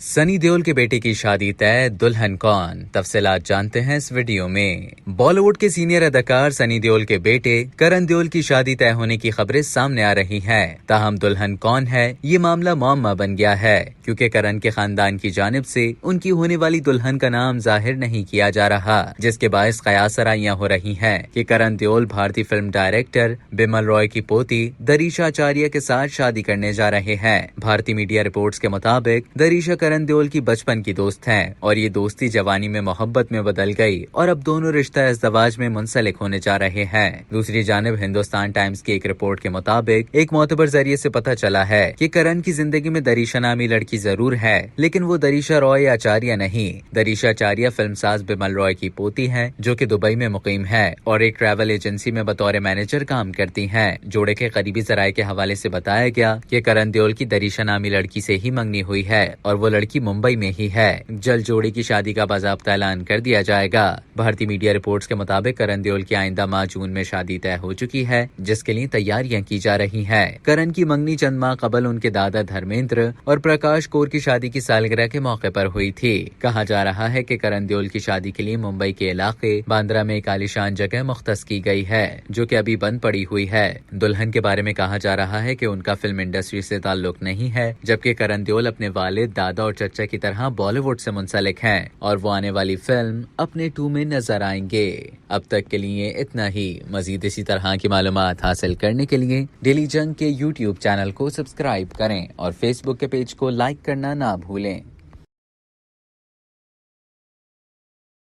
सनी देओल के बेटे की शादी तय, दुल्हन कौन? तफसीलात जानते हैं इस वीडियो में। बॉलीवुड के सीनियर अदाकार सनी देओल के बेटे करण देओल की शादी तय होने की खबरें सामने आ रही हैं। ताहम दुल्हन कौन है, ये मामला मुअम्मा बन गया है, क्योंकि करण के खानदान की जानिब से उनकी होने वाली दुल्हन का नाम जाहिर नहीं किया जा रहा, जिसके बायस कयासराइयां हो रही हैं कि करण देओल भारतीय फिल्म डायरेक्टर बिमल रॉय की पोती दरीशा आचार्य के साथ शादी करने जा रहे हैं। भारतीय मीडिया रिपोर्ट्स के मुताबिक दरीशा करण देओल की बचपन की दोस्त हैं और ये दोस्ती जवानी में मोहब्बत में बदल गई और अब दोनों रिश्ता इज़्दवाज में मुंसलिक होने जा रहे हैं। दूसरी जानिब हिंदुस्तान टाइम्स की एक रिपोर्ट के मुताबिक एक मोतबर जरिए से पता चला है कि करण की जिंदगी में दरीशा नामी लड़की जरूर है, लेकिन वो दरीशा रॉय आचार्य नहीं। दरीशा आचार्य फिल्मसाज बिमल रॉय की पोती है, जो कि दुबई में मुकीम है और एक ट्रैवल एजेंसी में बतौर मैनेजर काम करती हैं। जोड़े के करीबी जराये के हवाले से बताया गया कि करण देओल की दरीशा नामी लड़की से ही मंगनी हुई है और वो लड़की मुंबई में ही है। जल्द जोड़े की शादी का बाज़ाब्ता ऐलान कर दिया जाएगा। भारतीय मीडिया रिपोर्ट्स के मुताबिक करण देओल की आइंदा माह जून में शादी तय हो चुकी है, जिसके लिए तैयारियां की जा रही हैं। करण की मंगनी चंद माह कबल उनके दादा धर्मेंद्र और प्रकाश कौर की शादी की सालगिरह के मौके पर हुई थी। कहा जा रहा है कि करण देओल की शादी के लिए मुंबई के इलाके बांद्रा में एक आलीशान जगह मुख्तस की गई है, जो कि अभी बंद पड़ी हुई है। दुल्हन के बारे में कहा जा रहा है कि उनका फिल्म इंडस्ट्री से ताल्लुक नहीं है, जबकि करण देओल अपने वालिद, दादा और चचा की तरह बॉलीवुड से मुंसलिक हैं और वो आने वाली फिल्म अपने 2 में नजर आएंगे। अब तक के लिए इतना ही। मजीद इसी तरह की मालूमात हासिल करने के लिए डेली जंग के YouTube चैनल को सब्सक्राइब करें और Facebook के पेज को लाइक करना ना भूलें।